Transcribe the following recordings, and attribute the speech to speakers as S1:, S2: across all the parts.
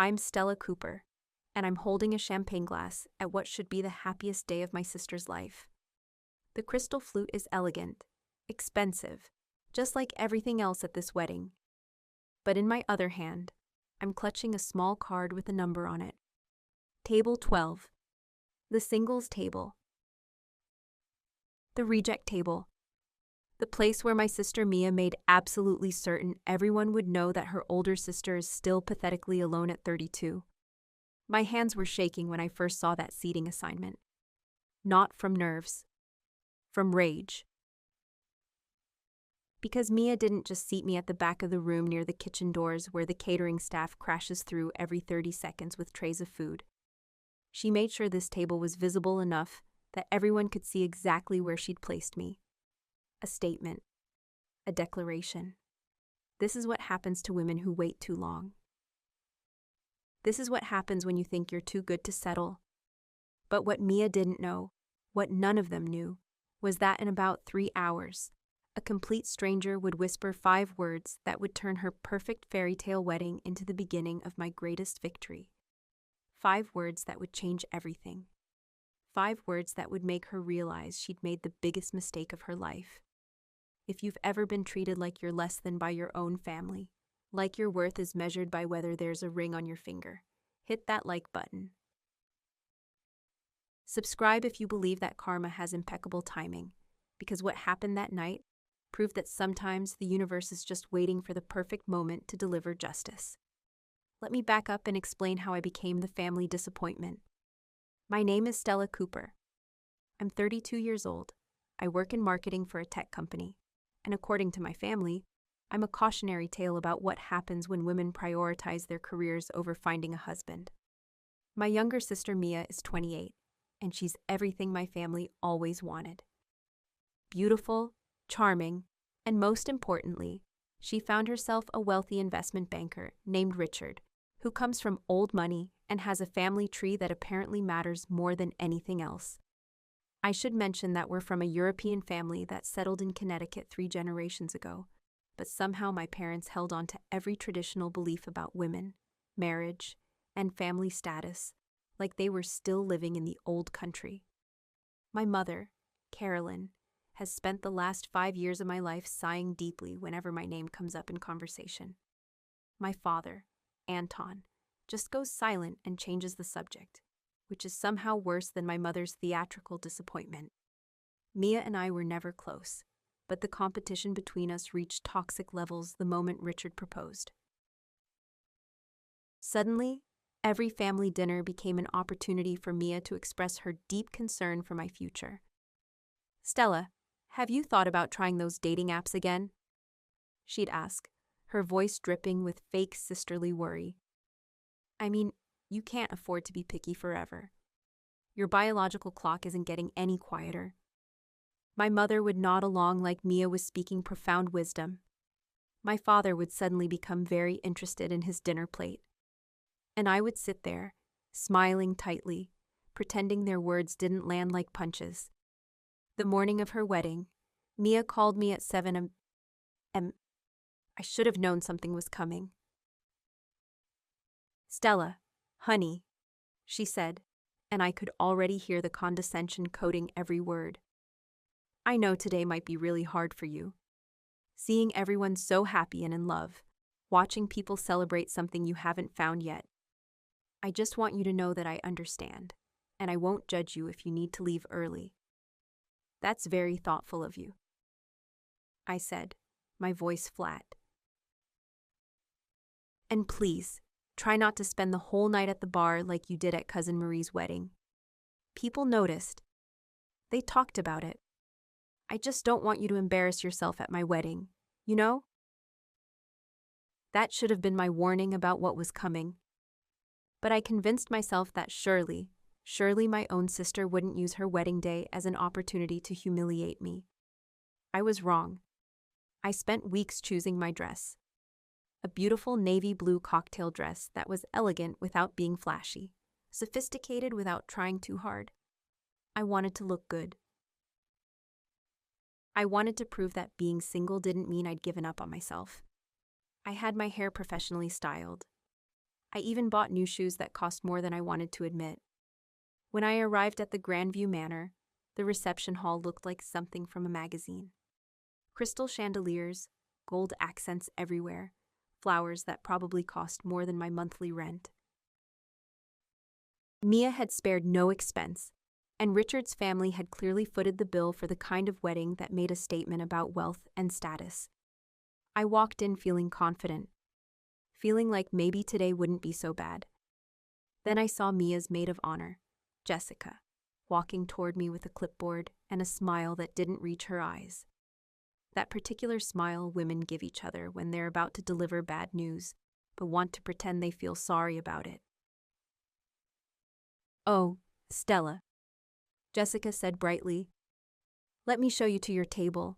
S1: I'm Stella Cooper, and I'm holding a champagne glass at what should be the happiest day of my sister's life. The crystal flute is elegant, expensive, just like everything else at this wedding. But in my other hand, I'm clutching a small card with a number on it. Table 12. The singles table. The reject table. The place where my sister Mia made absolutely certain everyone would know that her older sister is still pathetically alone at 32. My hands were shaking when I first saw that seating assignment. Not from nerves. From rage. Because Mia didn't just seat me at the back of the room near the kitchen doors where the catering staff crashes through every 30 seconds with trays of food. She made sure this table was visible enough that everyone could see exactly where she'd placed me. A statement. A declaration. This is what happens to women who wait too long. This is what happens when you think you're too good to settle. But what Mia didn't know, what none of them knew, was that in about 3 hours, a complete stranger would whisper 5 words that would turn her perfect fairy tale wedding into the beginning of my greatest victory. 5 words that would change everything. 5 words that would make her realize she'd made the biggest mistake of her life. If you've ever been treated like you're less than by your own family, like your worth is measured by whether there's a ring on your finger, hit that like button. Subscribe if you believe that karma has impeccable timing, because what happened that night proved that sometimes the universe is just waiting for the perfect moment to deliver justice. Let me back up and explain how I became the family disappointment. My name is Stella Cooper. I'm 32 years old. I work in marketing for a tech company. And according to my family, I'm a cautionary tale about what happens when women prioritize their careers over finding a husband. My younger sister Mia is 28, and she's everything my family always wanted. Beautiful, charming, and most importantly, she found herself a wealthy investment banker named Richard, who comes from old money and has a family tree that apparently matters more than anything else. I should mention that we're from a European family that settled in Connecticut 3 generations ago, but somehow my parents held on to every traditional belief about women, marriage, and family status, like they were still living in the old country. My mother, Carolyn, has spent the last 5 years of my life sighing deeply whenever my name comes up in conversation. My father, Anton, just goes silent and changes the subject, which is somehow worse than my mother's theatrical disappointment. Mia and I were never close, but the competition between us reached toxic levels the moment Richard proposed. Suddenly, every family dinner became an opportunity for Mia to express her deep concern for my future. "Stella, have you thought about trying those dating apps again?" she'd ask, her voice dripping with fake sisterly worry. I mean, you can't afford to be picky forever. Your biological clock isn't getting any quieter. My mother would nod along like Mia was speaking profound wisdom. My father would suddenly become very interested in his dinner plate. And I would sit there, smiling tightly, pretending their words didn't land like punches. The morning of her wedding, Mia called me at 7 a.m. I should have known something was coming. "Stella, honey," she said, and I could already hear the condescension coating every word. "I know today might be really hard for you. Seeing everyone so happy and in love, watching people celebrate something you haven't found yet. I just want you to know that I understand, and I won't judge you if you need to leave early." "That's very thoughtful of you," I said, my voice flat. "And please, try not to spend the whole night at the bar like you did at Cousin Marie's wedding. People noticed. They talked about it. I just don't want you to embarrass yourself at my wedding, you know?" That should have been my warning about what was coming. But I convinced myself that surely my own sister wouldn't use her wedding day as an opportunity to humiliate me. I was wrong. I spent weeks choosing my dress. A beautiful navy blue cocktail dress that was elegant without being flashy, sophisticated without trying too hard. I wanted to look good. I wanted to prove that being single didn't mean I'd given up on myself. I had my hair professionally styled. I even bought new shoes that cost more than I wanted to admit. When I arrived at the Grandview Manor, the reception hall looked like something from a magazine. Crystal chandeliers, gold accents everywhere, flowers that probably cost more than my monthly rent. Mia had spared no expense, and Richard's family had clearly footed the bill for the kind of wedding that made a statement about wealth and status. I walked in feeling confident, feeling like maybe today wouldn't be so bad. Then I saw Mia's maid of honor, Jessica, walking toward me with a clipboard and a smile that didn't reach her eyes. That particular smile women give each other when they're about to deliver bad news, but want to pretend they feel sorry about it. "Oh, Stella," Jessica said brightly. "Let me show you to your table."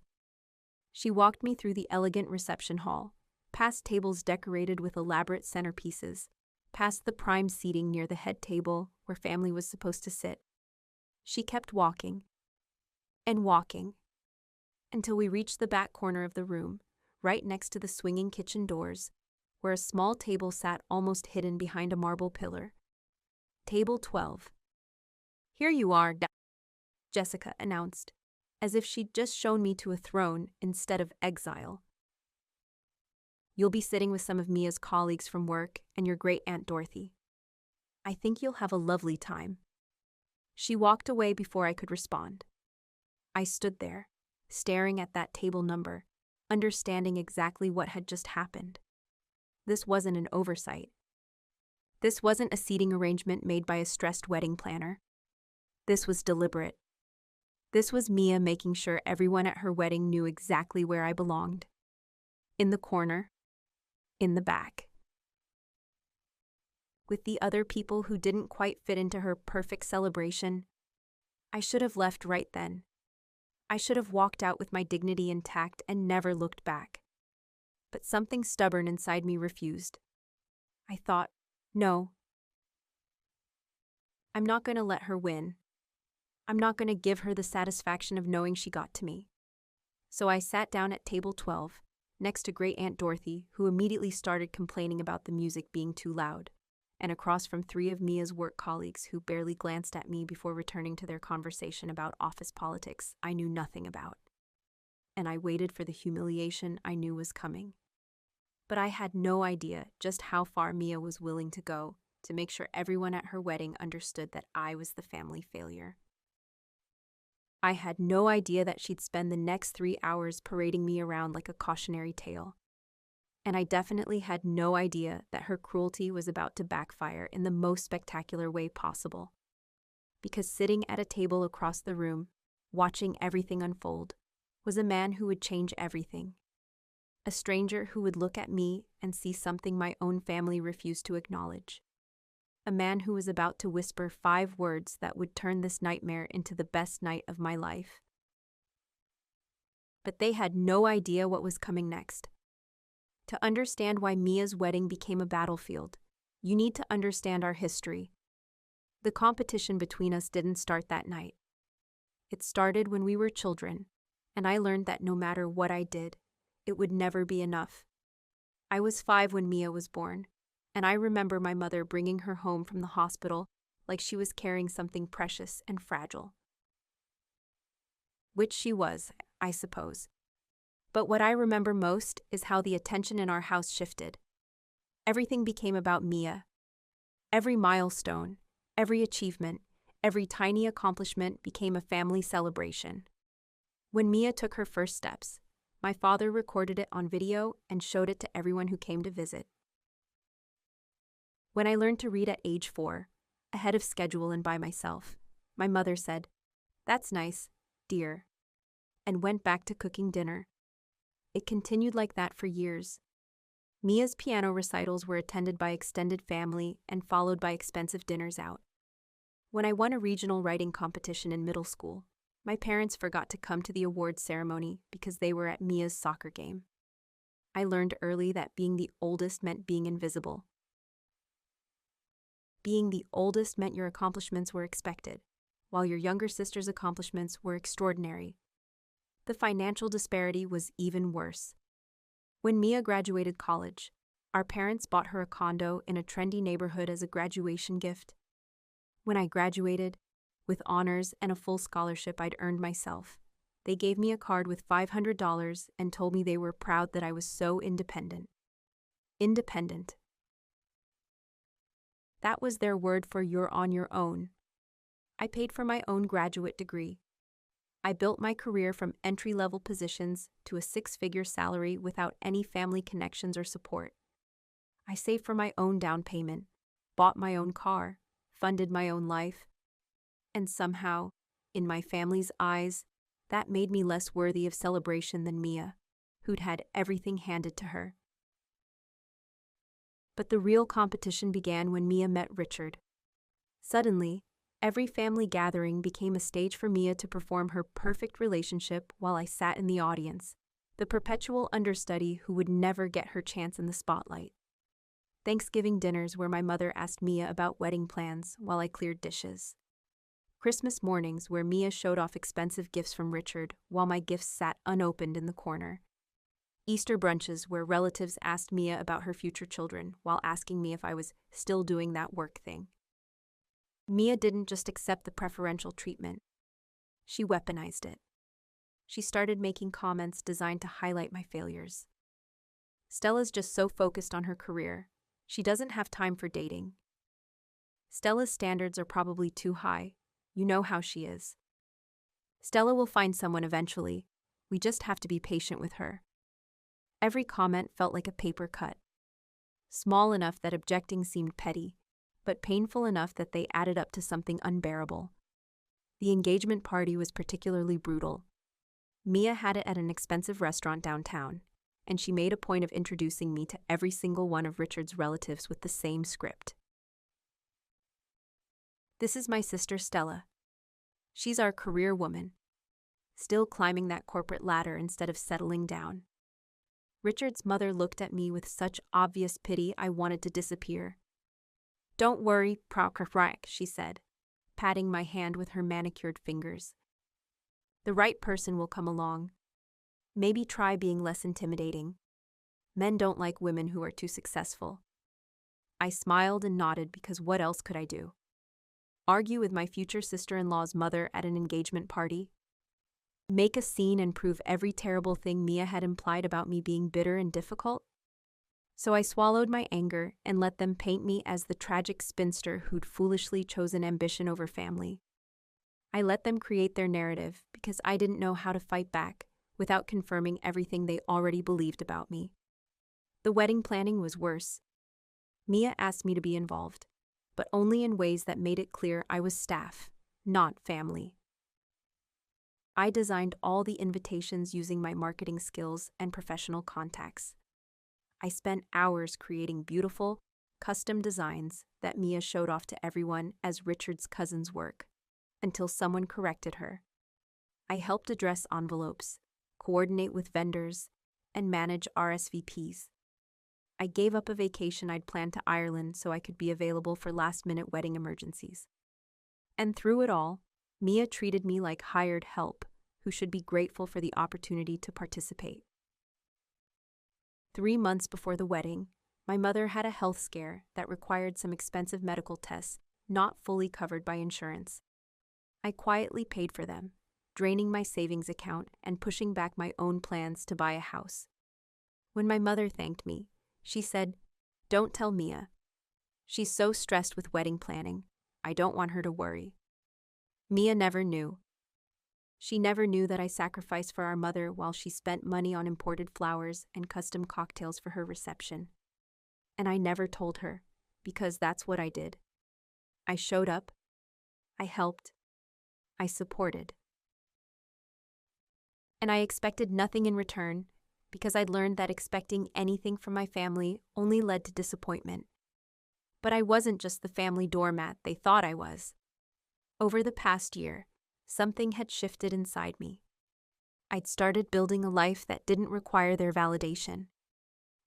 S1: She walked me through the elegant reception hall, past tables decorated with elaborate centerpieces, past the prime seating near the head table where family was supposed to sit. She kept walking and walking until we reached the back corner of the room, right next to the swinging kitchen doors, where a small table sat almost hidden behind a marble pillar. Table 12. "Here you are," Jessica announced, as if she'd just shown me to a throne instead of exile. "You'll be sitting with some of Mia's colleagues from work and your great-aunt Dorothy. I think you'll have a lovely time." She walked away before I could respond. I stood there, staring at that table number, understanding exactly what had just happened. This wasn't an oversight. This wasn't a seating arrangement made by a stressed wedding planner. This was deliberate. This was Mia making sure everyone at her wedding knew exactly where I belonged. In the corner. In the back. With the other people who didn't quite fit into her perfect celebration. I should have left right then. I should have walked out with my dignity intact and never looked back. But something stubborn inside me refused. I thought, no. I'm not going to let her win. I'm not going to give her the satisfaction of knowing she got to me. So I sat down at table 12, next to Great-Aunt Dorothy, who immediately started complaining about the music being too loud, and across from 3 of Mia's work colleagues who barely glanced at me before returning to their conversation about office politics I knew nothing about. And I waited for the humiliation I knew was coming. But I had no idea just how far Mia was willing to go to make sure everyone at her wedding understood that I was the family failure. I had no idea that she'd spend the next 3 hours parading me around like a cautionary tale. And I definitely had no idea that her cruelty was about to backfire in the most spectacular way possible. Because sitting at a table across the room, watching everything unfold, was a man who would change everything. A stranger who would look at me and see something my own family refused to acknowledge. A man who was about to whisper 5 words that would turn this nightmare into the best night of my life. But they had no idea what was coming next. To understand why Mia's wedding became a battlefield, you need to understand our history. The competition between us didn't start that night. It started when we were children, and I learned that no matter what I did, it would never be enough. I was 5 when Mia was born, and I remember my mother bringing her home from the hospital like she was carrying something precious and fragile. Which she was, I suppose. But what I remember most is how the attention in our house shifted. Everything became about Mia. Every milestone, every achievement, every tiny accomplishment became a family celebration. When Mia took her first steps, my father recorded it on video and showed it to everyone who came to visit. When I learned to read at age 4, ahead of schedule and by myself, my mother said, "That's nice, dear," and went back to cooking dinner. It continued like that for years. Mia's piano recitals were attended by extended family and followed by expensive dinners out. When I won a regional writing competition in middle school, my parents forgot to come to the awards ceremony because they were at Mia's soccer game. I learned early that being the oldest meant being invisible. Being the oldest meant your accomplishments were expected, while your younger sister's accomplishments were extraordinary. The financial disparity was even worse. When Mia graduated college, Our parents bought her a condo in a trendy neighborhood as a graduation gift. When I graduated, with honors and a full scholarship I'd earned myself, they gave me a card with $500 and told me they were proud that I was so independent. Independent. That was their word for you're on your own. I paid for my own graduate degree. I built my career from entry-level positions to a six-figure salary without any family connections or support. I saved for my own down payment, bought my own car, funded my own life, and somehow, in my family's eyes, that made me less worthy of celebration than Mia, who'd had everything handed to her. But the real competition began when Mia met Richard. Suddenly, every family gathering became a stage for Mia to perform her perfect relationship while I sat in the audience, the perpetual understudy who would never get her chance in the spotlight. Thanksgiving dinners where my mother asked Mia about wedding plans while I cleared dishes. Christmas mornings where Mia showed off expensive gifts from Richard while my gifts sat unopened in the corner. Easter brunches where relatives asked Mia about her future children while asking me if I was still doing that work thing. Mia didn't just accept the preferential treatment. She weaponized it. She started making comments designed to highlight my failures. Stella's just so focused on her career. She doesn't have time for dating. Stella's standards are probably too high. You know how she is. Stella will find someone eventually. We just have to be patient with her. Every comment felt like a paper cut. Small enough that objecting seemed petty, but painful enough that they added up to something unbearable. The engagement party was particularly brutal. Mia had it at an expensive restaurant downtown, and she made a point of introducing me to every single one of Richard's relatives with the same script. This is my sister Stella. She's our career woman, still climbing that corporate ladder instead of settling down. Richard's mother looked at me with such obvious pity I wanted to disappear. Don't worry, Prokrak, she said, patting my hand with her manicured fingers. The right person will come along. Maybe try being less intimidating. Men don't like women who are too successful. I smiled and nodded because what else could I do? Argue with my future sister-in-law's mother at an engagement party? Make a scene and prove every terrible thing Mia had implied about me being bitter and difficult? So I swallowed my anger and let them paint me as the tragic spinster who'd foolishly chosen ambition over family. I let them create their narrative because I didn't know how to fight back without confirming everything they already believed about me. The wedding planning was worse. Mia asked me to be involved, but only in ways that made it clear I was staff, not family. I designed all the invitations using my marketing skills and professional contacts. I spent hours creating beautiful, custom designs that Mia showed off to everyone as Richard's cousin's work, until someone corrected her. I helped address envelopes, coordinate with vendors, and manage RSVPs. I gave up a vacation I'd planned to Ireland so I could be available for last-minute wedding emergencies. And through it all, Mia treated me like hired help who should be grateful for the opportunity to participate. 3 months before the wedding, my mother had a health scare that required some expensive medical tests not fully covered by insurance. I quietly paid for them, draining my savings account and pushing back my own plans to buy a house. When my mother thanked me, she said, "Don't tell Mia. She's so stressed with wedding planning. I don't want her to worry." Mia never knew. She never knew that I sacrificed for our mother while she spent money on imported flowers and custom cocktails for her reception. And I never told her, because that's what I did. I showed up. I helped. I supported. And I expected nothing in return, because I'd learned that expecting anything from my family only led to disappointment. But I wasn't just the family doormat they thought I was. Over the past year, something had shifted inside me. I'd started building a life that didn't require their validation.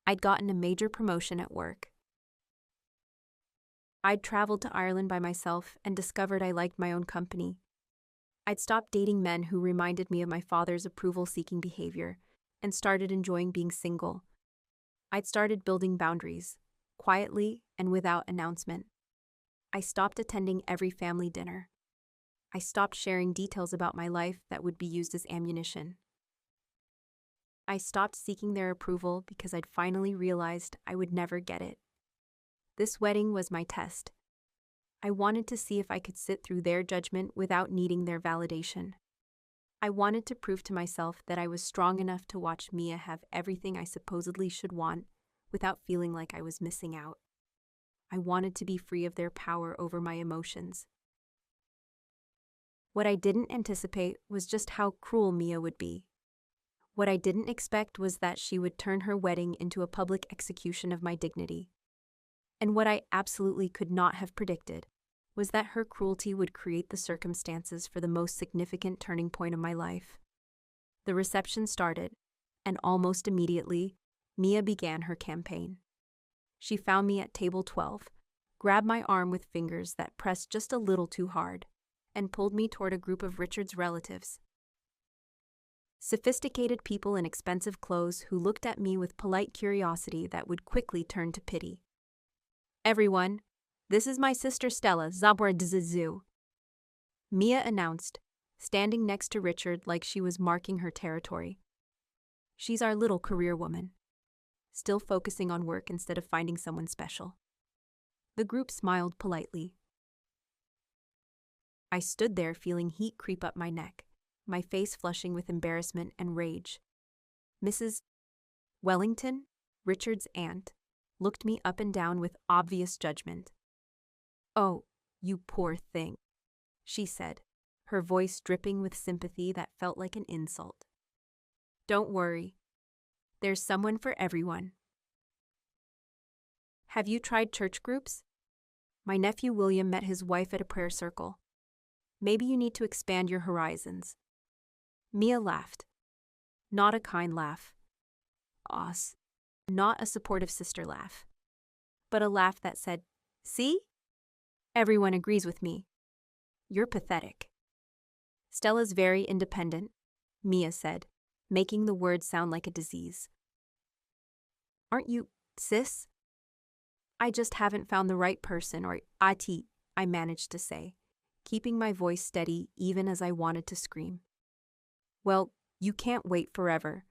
S1: I'd gotten a major promotion at work. I'd traveled to Ireland by myself and discovered I liked my own company. I'd stopped dating men who reminded me of my father's approval-seeking behavior and started enjoying being single. I'd started building boundaries, quietly and without announcement. I stopped attending every family dinner. I stopped sharing details about my life that would be used as ammunition. I stopped seeking their approval because I'd finally realized I would never get it. This wedding was my test. I wanted to see if I could sit through their judgment without needing their validation. I wanted to prove to myself that I was strong enough to watch Mia have everything I supposedly should want without feeling like I was missing out. I wanted to be free of their power over my emotions. What I didn't anticipate was just how cruel Mia would be. What I didn't expect was that she would turn her wedding into a public execution of my dignity. And what I absolutely could not have predicted was that her cruelty would create the circumstances for the most significant turning point of my life. The reception started, and almost immediately, Mia began her campaign. She found me at table 12, grabbed my arm with fingers that pressed just a little too hard, and pulled me toward a group of Richard's relatives. Sophisticated people in expensive clothes who looked at me with polite curiosity that would quickly turn to pity. "Everyone, this is my sister Stella, Zabra Dzzu," Mia announced, standing next to Richard like she was marking her territory. "She's our little career woman, still focusing on work instead of finding someone special." The group smiled politely. I stood there feeling heat creep up my neck, my face flushing with embarrassment and rage. Mrs. Wellington, Richard's aunt, looked me up and down with obvious judgment. "Oh, you poor thing," she said, her voice dripping with sympathy that felt like an insult. "Don't worry. There's someone for everyone." "Have you tried church groups? My nephew William met his wife at a prayer circle. Maybe you need to expand your horizons." Mia laughed. Not a kind laugh. Not a supportive sister laugh. But a laugh that said, "See? Everyone agrees with me. You're pathetic." "Stella's very independent," Mia said, making the word sound like a disease. "Aren't you, sis?" "I just haven't found the right person, or ati," I managed to say, keeping my voice steady even as I wanted to scream. "Well, you can't wait forever,"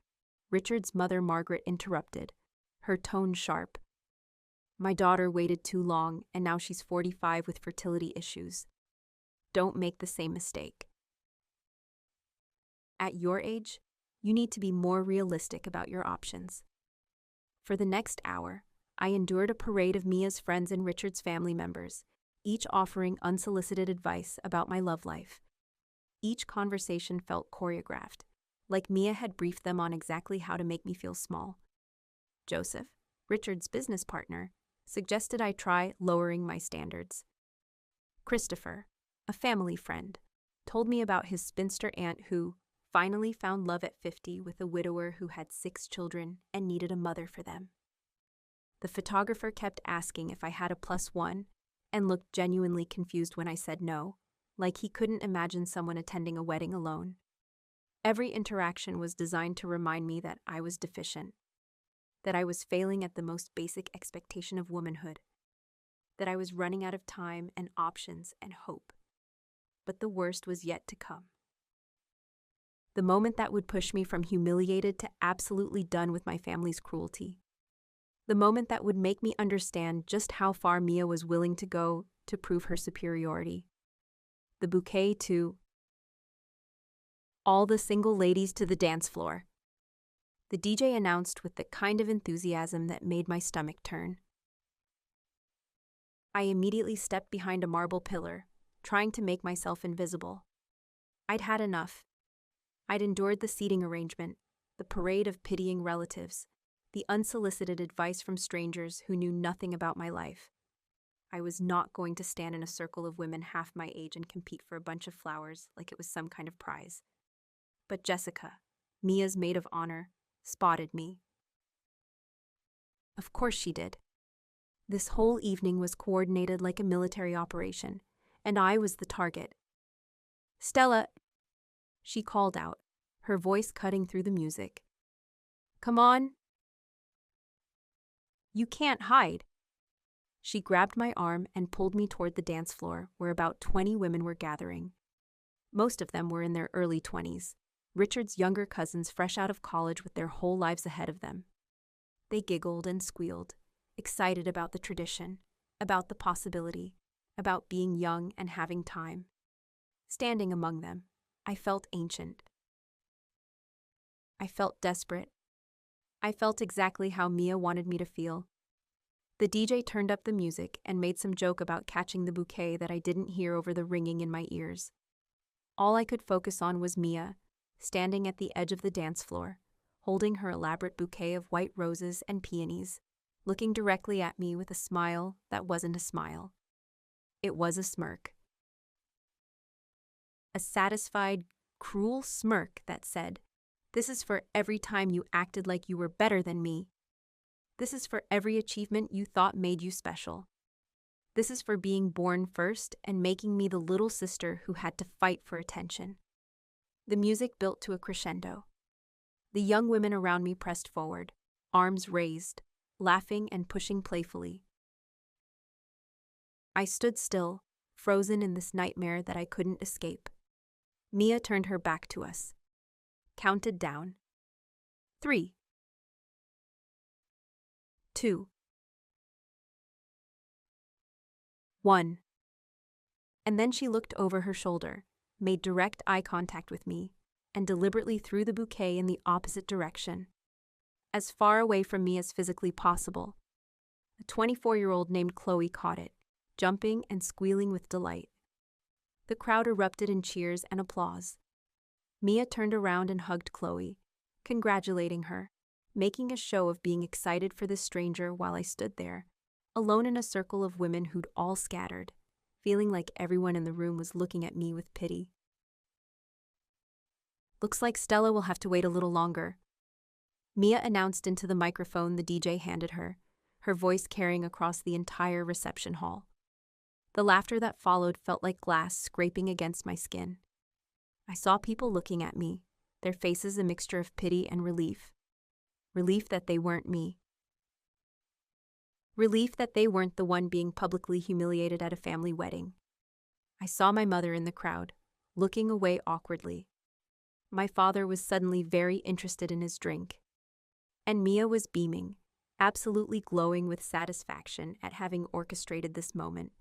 S1: Richard's mother Margaret interrupted, her tone sharp. "My daughter waited too long, and now she's 45 with fertility issues. Don't make the same mistake. At your age, you need to be more realistic about your options." For the next hour, I endured a parade of Mia's friends and Richard's family members, each offering unsolicited advice about my love life. Each conversation felt choreographed, like Mia had briefed them on exactly how to make me feel small. Joseph, Richard's business partner, suggested I try lowering my standards. Christopher, a family friend, told me about his spinster aunt who finally found love at 50 with a widower who had 6 children and needed a mother for them. The photographer kept asking if I had a +1 and looked genuinely confused when I said no, like he couldn't imagine someone attending a wedding alone. Every interaction was designed to remind me that I was deficient, that I was failing at the most basic expectation of womanhood, that I was running out of time and options and hope. But the worst was yet to come. The moment that would push me from humiliated to absolutely done with my family's cruelty. The moment that would make me understand just how far Mia was willing to go to prove her superiority. The bouquet to "All the single ladies to the dance floor," the DJ announced with the kind of enthusiasm that made my stomach turn. I immediately stepped behind a marble pillar, trying to make myself invisible. I'd had enough. I'd endured the seating arrangement, the parade of pitying relatives, the unsolicited advice from strangers who knew nothing about my life. I was not going to stand in a circle of women half my age and compete for a bunch of flowers like it was some kind of prize. But Jessica, Mia's maid of honor, spotted me. Of course she did. This whole evening was coordinated like a military operation, and I was the target. "Stella," she called out, her voice cutting through the music. "Come on." You can't hide. She grabbed my arm and pulled me toward the dance floor where about 20 women were gathering. Most of them were in their early 20s, Richard's younger cousins fresh out of college with their whole lives ahead of them. They giggled and squealed, excited about the tradition, about the possibility, about being young and having time. Standing among them, I felt ancient. I felt desperate. I felt exactly how Mia wanted me to feel. The DJ turned up the music and made some joke about catching the bouquet that I didn't hear over the ringing in my ears. All I could focus on was Mia, standing at the edge of the dance floor, holding her elaborate bouquet of white roses and peonies, looking directly at me with a smile that wasn't a smile. It was a smirk. A satisfied, cruel smirk that said, "This is for every time you acted like you were better than me. This is for every achievement you thought made you special. This is for being born first and making me the little sister who had to fight for attention." The music built to a crescendo. The young women around me pressed forward, arms raised, laughing and pushing playfully. I stood still, frozen in this nightmare that I couldn't escape. Mia turned her back to us, counted down. 3, 2, 1. And then she looked over her shoulder, made direct eye contact with me, and deliberately threw the bouquet in the opposite direction, as far away from me as physically possible. A 24-year-old named Chloe caught it, jumping and squealing with delight. The crowd erupted in cheers and applause. Mia turned around and hugged Chloe, congratulating her, making a show of being excited for this stranger while I stood there, alone in a circle of women who'd all scattered, feeling like everyone in the room was looking at me with pity. "Looks like Stella will have to wait a little longer," Mia announced into the microphone the DJ handed her, her voice carrying across the entire reception hall. The laughter that followed felt like glass scraping against my skin. I saw people looking at me, their faces a mixture of pity and relief. Relief that they weren't me. Relief that they weren't the one being publicly humiliated at a family wedding. I saw my mother in the crowd, looking away awkwardly. My father was suddenly very interested in his drink. And Mia was beaming, absolutely glowing with satisfaction at having orchestrated this moment.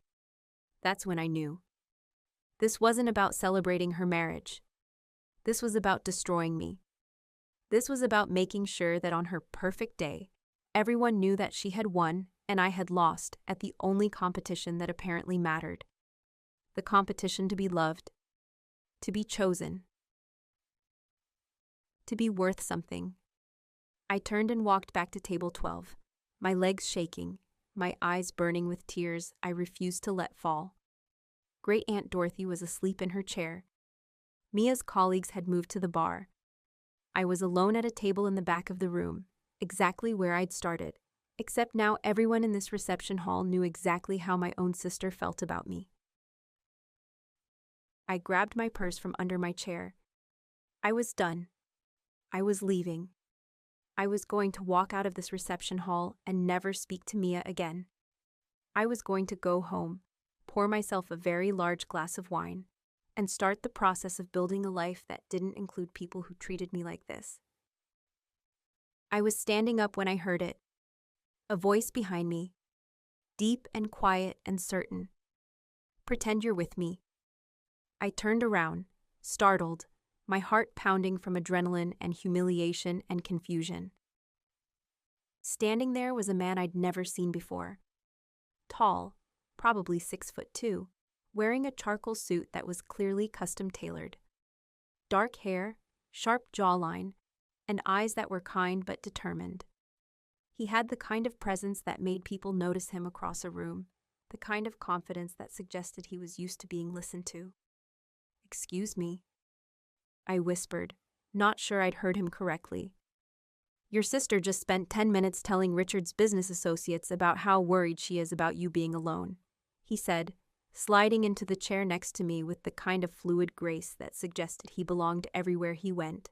S1: That's when I knew. This wasn't about celebrating her marriage. This was about destroying me. This was about making sure that on her perfect day, everyone knew that she had won and I had lost at the only competition that apparently mattered. The competition to be loved, to be chosen, to be worth something. I turned and walked back to table 12, my legs shaking, my eyes burning with tears I refused to let fall. Great Aunt Dorothy was asleep in her chair. Mia's colleagues had moved to the bar. I was alone at a table in the back of the room, exactly where I'd started, except now everyone in this reception hall knew exactly how my own sister felt about me. I grabbed my purse from under my chair. I was done. I was leaving. I was going to walk out of this reception hall and never speak to Mia again. I was going to go home, pour myself a very large glass of wine, and start the process of building a life that didn't include people who treated me like this. I was standing up when I heard it. A voice behind me, deep and quiet and certain. "Pretend you're with me." I turned around, startled, my heart pounding from adrenaline and humiliation and confusion. Standing there was a man I'd never seen before. Tall, probably 6'2", wearing a charcoal suit that was clearly custom-tailored. Dark hair, sharp jawline, and eyes that were kind but determined. He had the kind of presence that made people notice him across a room, the kind of confidence that suggested he was used to being listened to. "Excuse me," I whispered, not sure I'd heard him correctly. "Your sister just spent 10 minutes telling Richard's business associates about how worried she is about you being alone," he said, sliding into the chair next to me with the kind of fluid grace that suggested he belonged everywhere he went.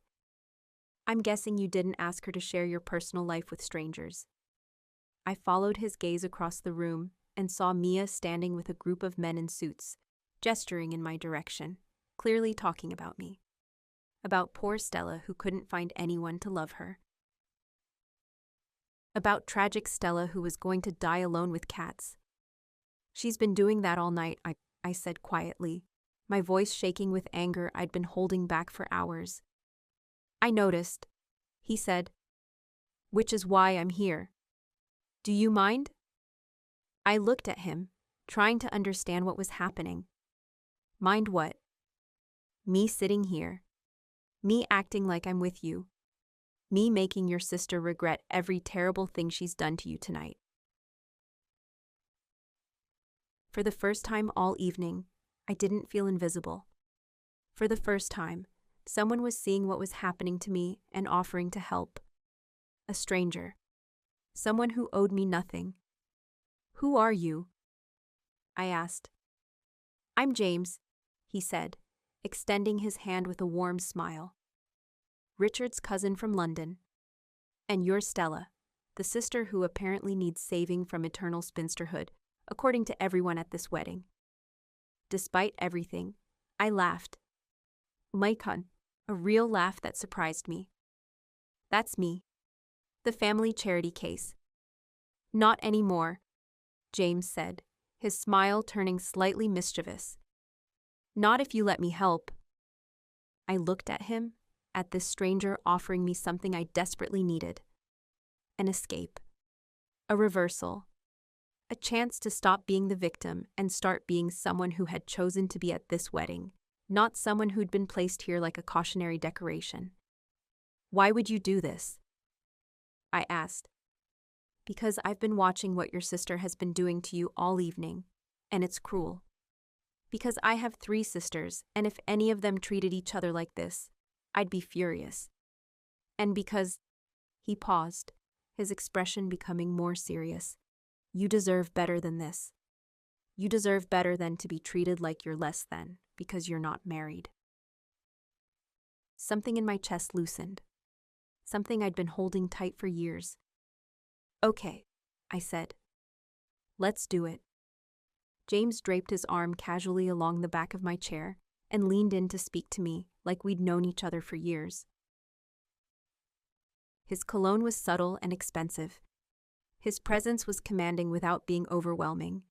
S1: "I'm guessing you didn't ask her to share your personal life with strangers." I followed his gaze across the room and saw Mia standing with a group of men in suits, gesturing in my direction, clearly talking about me. About poor Stella who couldn't find anyone to love her. About tragic Stella who was going to die alone with cats. She's been doing that all night, I said quietly, my voice shaking with anger I'd been holding back for hours. I noticed, he said, which is why I'm here. Do you mind? I looked at him, trying to understand what was happening. Mind what? Me sitting here. Me acting like I'm with you. Me making your sister regret every terrible thing she's done to you tonight. For the first time all evening, I didn't feel invisible. For the first time, someone was seeing what was happening to me and offering to help. A stranger. Someone who owed me nothing. Who are you? I asked. I'm James, he said, extending his hand with a warm smile. Richard's cousin from London. And you're Stella, the sister who apparently needs saving from eternal spinsterhood, according to everyone at this wedding. Despite everything, I laughed. Maikon, a real laugh that surprised me. That's me. The family charity case. Not anymore, James said, his smile turning slightly mischievous. Not if you let me help. I looked at him, at this stranger offering me something I desperately needed. An escape. A reversal. A chance to stop being the victim and start being someone who had chosen to be at this wedding, not someone who'd been placed here like a cautionary decoration. Why would you do this? I asked. Because I've been watching what your sister has been doing to you all evening, and it's cruel. Because I have 3 sisters, and if any of them treated each other like this, I'd be furious. And because, he paused, his expression becoming more serious, you deserve better than this. You deserve better than to be treated like you're less than, because you're not married. Something in my chest loosened. Something I'd been holding tight for years. Okay, I said. Let's do it. James draped his arm casually along the back of my chair and leaned in to speak to me like we'd known each other for years. His cologne was subtle and expensive. His presence was commanding without being overwhelming.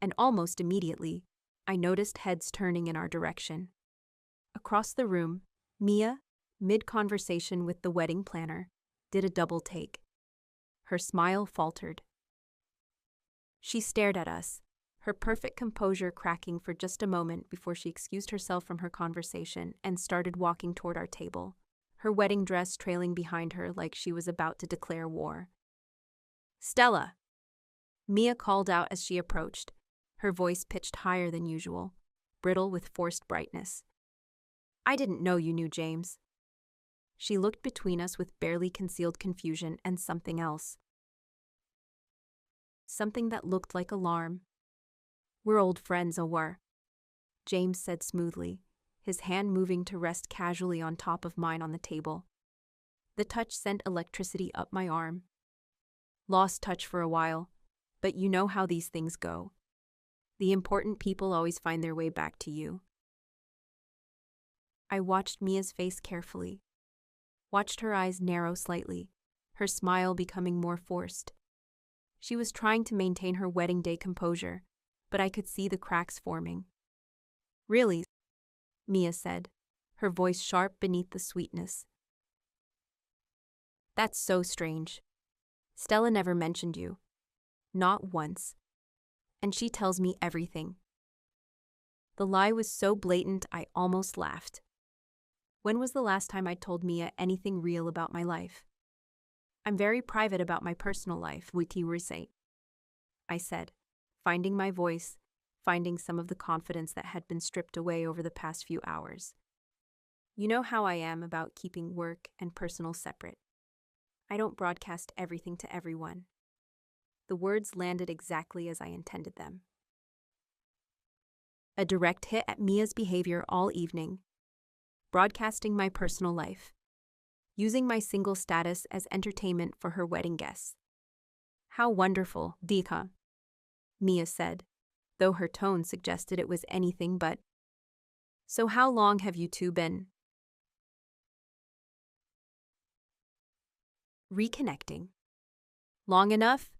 S1: And almost immediately, I noticed heads turning in our direction. Across the room, Mia, mid-conversation with the wedding planner, did a double take. Her smile faltered. She stared at us, her perfect composure cracking for just a moment before she excused herself from her conversation and started walking toward our table, her wedding dress trailing behind her like she was about to declare war. Stella! Mia called out as she approached, her voice pitched higher than usual, brittle with forced brightness. I didn't know you knew James. She looked between us with barely concealed confusion and something else. Something that looked like alarm. We're old friends, Awar, James said smoothly, his hand moving to rest casually on top of mine on the table. The touch sent electricity up my arm. Lost touch for a while, but you know how these things go. The important people always find their way back to you. I watched Mia's face carefully, watched her eyes narrow slightly, her smile becoming more forced. She was trying to maintain her wedding day composure, but I could see the cracks forming. Really? Mia said, her voice sharp beneath the sweetness. That's so strange. Stella never mentioned you. Not once. And she tells me everything. The lie was so blatant I almost laughed. When was the last time I told Mia anything real about my life? I'm very private about my personal life, witty recite, I said, finding my voice, finding some of the confidence that had been stripped away over the past few hours. You know how I am about keeping work and personal separate. I don't broadcast everything to everyone. The words landed exactly as I intended them. A direct hit at Mia's behavior all evening. Broadcasting my personal life. Using my single status as entertainment for her wedding guests. How wonderful, Dika, Mia said, though her tone suggested it was anything but. So how long have you two been reconnecting? Long enough,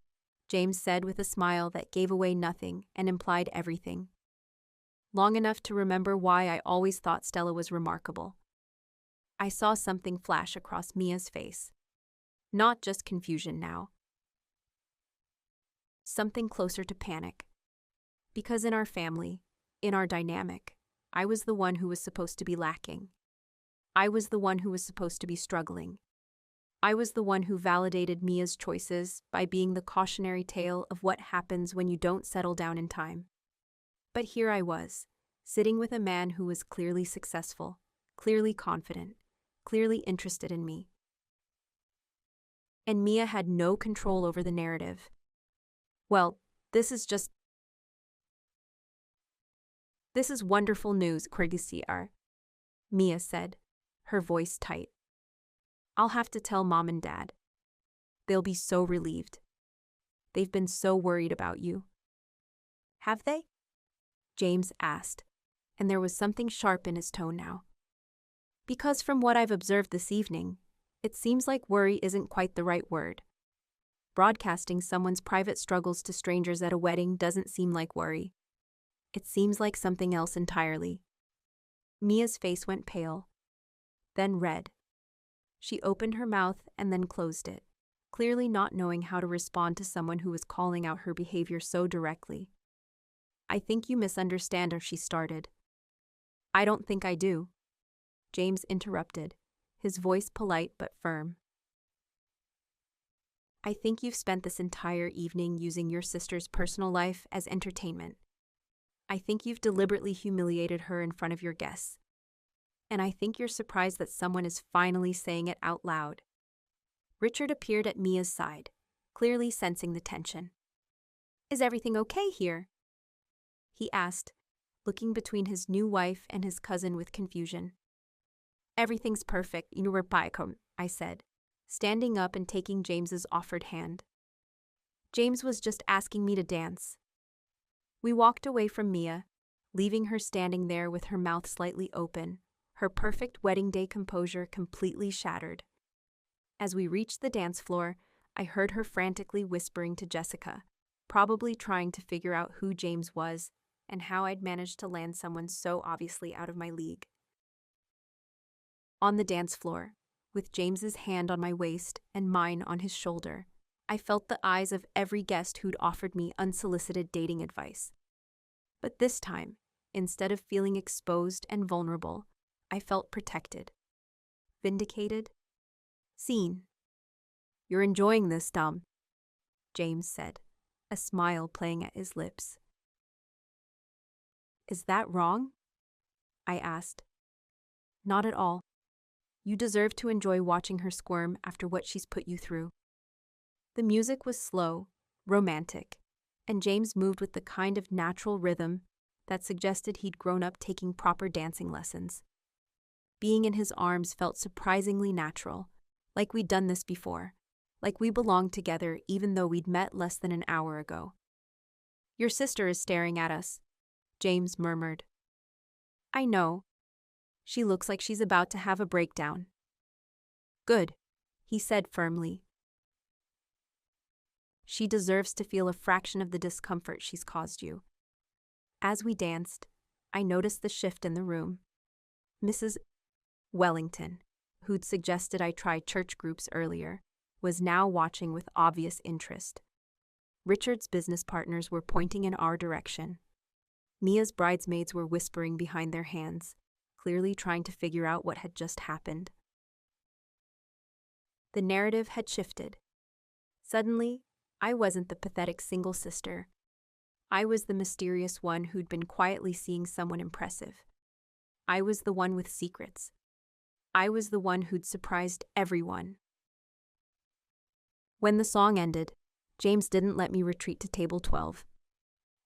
S1: James said with a smile that gave away nothing and implied everything. Long enough to remember why I always thought Stella was remarkable. I saw something flash across Mia's face. Not just confusion now. Something closer to panic. Because in our family, in our dynamic, I was the one who was supposed to be lacking. I was the one who was supposed to be struggling. I was the one who validated Mia's choices by being the cautionary tale of what happens when you don't settle down in time. But here I was, sitting with a man who was clearly successful, clearly confident, clearly interested in me. And Mia had no control over the narrative. Well, this is wonderful news, Kyrgyzstan, Mia said, her voice tight. I'll have to tell Mom and Dad. They'll be so relieved. They've been so worried about you. Have they? James asked, and there was something sharp in his tone now. Because from what I've observed this evening, it seems like worry isn't quite the right word. Broadcasting someone's private struggles to strangers at a wedding doesn't seem like worry. It seems like something else entirely. Mia's face went pale, then red. She opened her mouth and then closed it, clearly not knowing how to respond to someone who was calling out her behavior so directly. I think you misunderstand her, she started. I don't think I do, James interrupted, his voice polite but firm. I think you've spent this entire evening using your sister's personal life as entertainment. I think you've deliberately humiliated her in front of your guests. And I think you're surprised that someone is finally saying it out loud. Richard appeared at Mia's side, clearly sensing the tension. Is everything okay here? He asked, looking between his new wife and his cousin with confusion. Everything's perfect, you were baikom, I said, standing up and taking James's offered hand. James was just asking me to dance. We walked away from Mia, leaving her standing there with her mouth slightly open, her perfect wedding day composure completely shattered. As we reached the dance floor, I heard her frantically whispering to Jessica, probably trying to figure out who James was and how I'd managed to land someone so obviously out of my league. On the dance floor, with James's hand on my waist and mine on his shoulder, I felt the eyes of every guest who'd offered me unsolicited dating advice. But this time, instead of feeling exposed and vulnerable, I felt protected, vindicated, seen. You're enjoying this, Dom, James said, a smile playing at his lips. Is that wrong? I asked. Not at all. You deserve to enjoy watching her squirm after what she's put you through. The music was slow, romantic, and James moved with the kind of natural rhythm that suggested he'd grown up taking proper dancing lessons. Being in his arms felt surprisingly natural, like we'd done this before, like we belonged together even though we'd met less than an hour ago. Your sister is staring at us, James murmured. I know. She looks like she's about to have a breakdown. Good, he said firmly. She deserves to feel a fraction of the discomfort she's caused you. As we danced, I noticed the shift in the room. Mrs. Wellington, who'd suggested I try church groups earlier, was now watching with obvious interest. Richard's business partners were pointing in our direction. Mia's bridesmaids were whispering behind their hands, clearly trying to figure out what had just happened. The narrative had shifted. Suddenly, I wasn't the pathetic single sister. I was the mysterious one who'd been quietly seeing someone impressive. I was the one with secrets. I was the one who'd surprised everyone. When the song ended, James didn't let me retreat to table 12.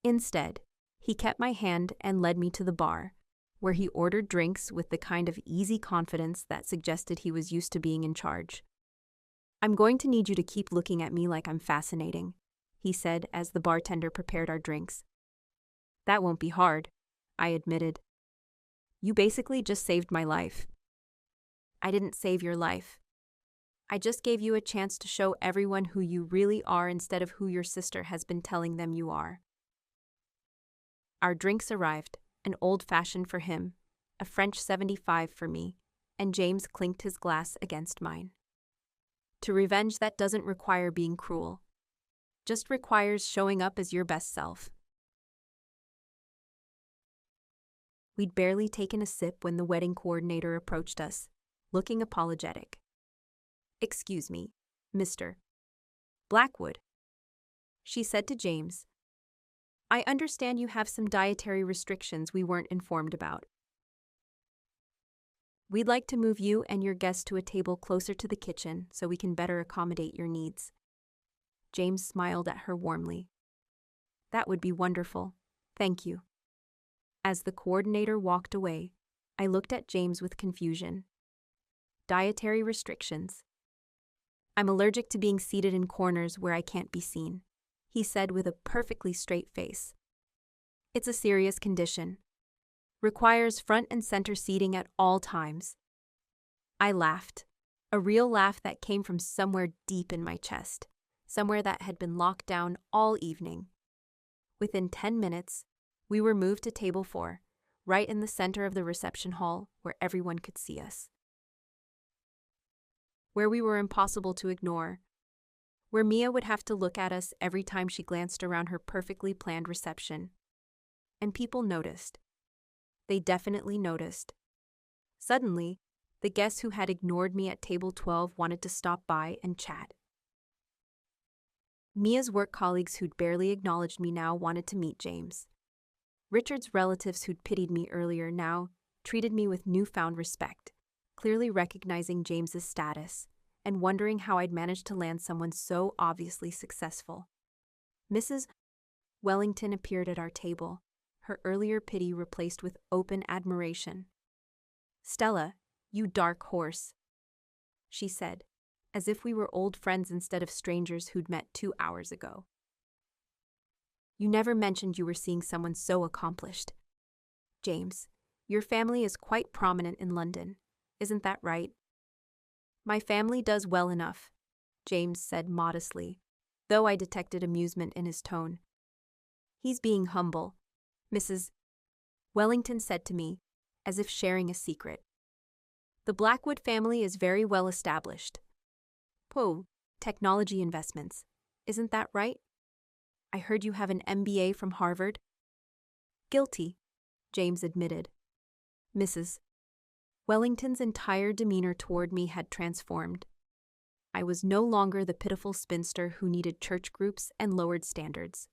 S1: Instead, he kept my hand and led me to the bar, where he ordered drinks with the kind of easy confidence that suggested he was used to being in charge. I'm going to need you to keep looking at me like I'm fascinating, he said as the bartender prepared our drinks. That won't be hard, I admitted. You basically just saved my life. I didn't save your life. I just gave you a chance to show everyone who you really are instead of who your sister has been telling them you are. Our drinks arrived, an old-fashioned for him, a French 75 for me, and James clinked his glass against mine. To revenge that doesn't require being cruel. Just requires showing up as your best self. We'd barely taken a sip when the wedding coordinator approached us, looking apologetic. "Excuse me, Mr. Blackwood," she said to James. "I understand you have some dietary restrictions we weren't informed about. We'd like to move you and your guests to a table closer to the kitchen so we can better accommodate your needs." James smiled at her warmly. "That would be wonderful. Thank you." As the coordinator walked away, I looked at James with confusion. Dietary restrictions. "I'm allergic to being seated in corners where I can't be seen," he said with a perfectly straight face. "It's a serious condition. Requires front and center seating at all times." I laughed, a real laugh that came from somewhere deep in my chest, somewhere that had been locked down all evening. Within 10 minutes, we were moved to table 4, right in the center of the reception hall where everyone could see us. Where we were impossible to ignore, where Mia would have to look at us every time she glanced around her perfectly planned reception. And people noticed. They definitely noticed. Suddenly, the guests who had ignored me at table 12 wanted to stop by and chat. Mia's work colleagues who'd barely acknowledged me now wanted to meet James. Richard's relatives who'd pitied me earlier now treated me with newfound respect, clearly recognizing James's status and wondering how I'd managed to land someone so obviously successful. Mrs. Wellington appeared at our table, her earlier pity replaced with open admiration. "Stella, you dark horse," she said, as if we were old friends instead of strangers who'd met 2 hours ago. "You never mentioned you were seeing someone so accomplished. James, your family is quite prominent in London, isn't that right?" "My family does well enough," James said modestly, though I detected amusement in his tone. "He's being humble," Mrs. Wellington said to me, as if sharing a secret. "The Blackwood family is very well established. Technology investments, isn't that right? I heard you have an MBA from Harvard." "Guilty," James admitted. Mrs. Wellington's entire demeanor toward me had transformed. I was no longer the pitiful spinster who needed church groups and lowered standards.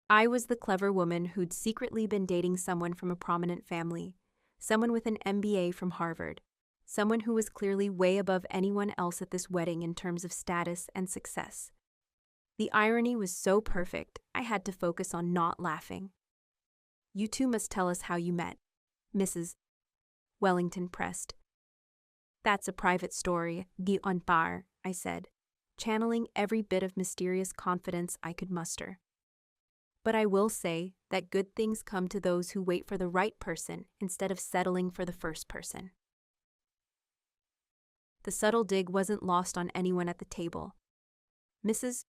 S1: I was the clever woman who'd secretly been dating someone from a prominent family, someone with an MBA from Harvard, someone who was clearly way above anyone else at this wedding in terms of status and success. The irony was so perfect, I had to focus on not laughing. "You two must tell us how you met," Mrs. Wellington pressed. "That's a private story, Guy en part," I said, channeling every bit of mysterious confidence I could muster. "But I will say that good things come to those who wait for the right person instead of settling for the first person." The subtle dig wasn't lost on anyone at the table. Mrs.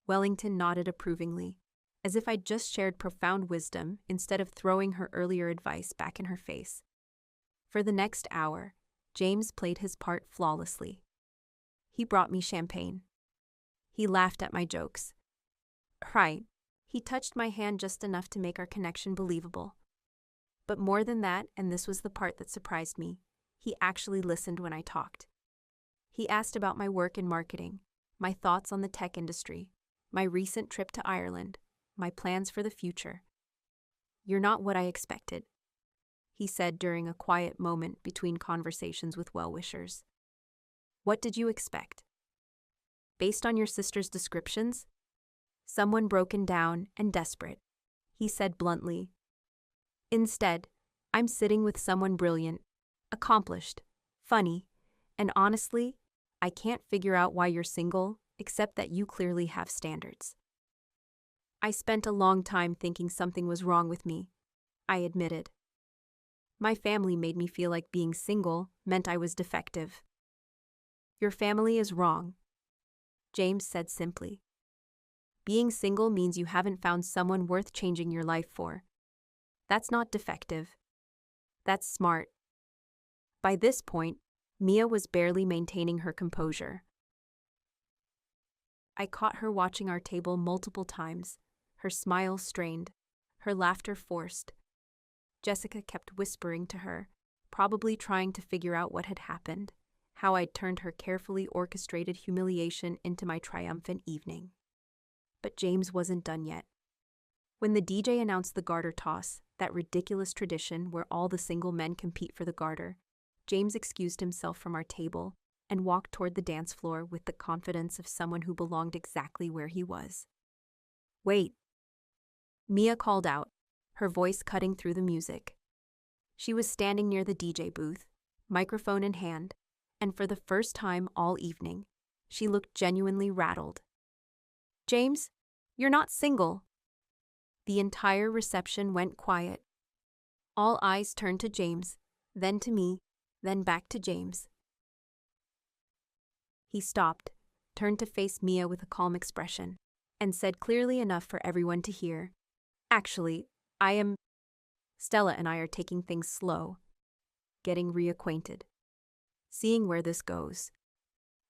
S1: Wellington nodded approvingly, as if I'd just shared profound wisdom instead of throwing her earlier advice back in her face. For the next hour, James played his part flawlessly. He brought me champagne. He laughed at my jokes. Right, he touched my hand just enough to make our connection believable. But more than that, and this was the part that surprised me, he actually listened when I talked. He asked about my work in marketing, my thoughts on the tech industry, my recent trip to Ireland, my plans for the future. "You're not what I expected," he said during a quiet moment between conversations with well-wishers. "What did you expect?" "Based on your sister's descriptions? Someone broken down and desperate," he said bluntly. "Instead, I'm sitting with someone brilliant, accomplished, funny, and honestly, I can't figure out why you're single, except that you clearly have standards. I spent a long time thinking something was wrong with me, I admitted. My family made me feel like being single meant I was defective. Your family is wrong, James said simply. Being single means you haven't found someone worth changing your life for. That's not defective. That's smart. By this point, Mia was barely maintaining her composure. I caught her watching our table multiple times, her smile strained, her laughter forced. Jessica kept whispering to her, probably trying to figure out what had happened, how I'd turned her carefully orchestrated humiliation into my triumphant evening. But James wasn't done yet. When the DJ announced the garter toss, that ridiculous tradition where all the single men compete for the garter, James excused himself from our table and walked toward the dance floor with the confidence of someone who belonged exactly where he was. Wait, Mia called out, her voice cutting through the music. She was standing near the DJ booth, microphone in hand, and for the first time all evening, she looked genuinely rattled. James, you're not single. The entire reception went quiet. All eyes turned to James, then to me, then back to James. He stopped, turned to face Mia with a calm expression, and said clearly enough for everyone to hear, Actually, Stella and I are taking things slow, getting reacquainted, seeing where this goes.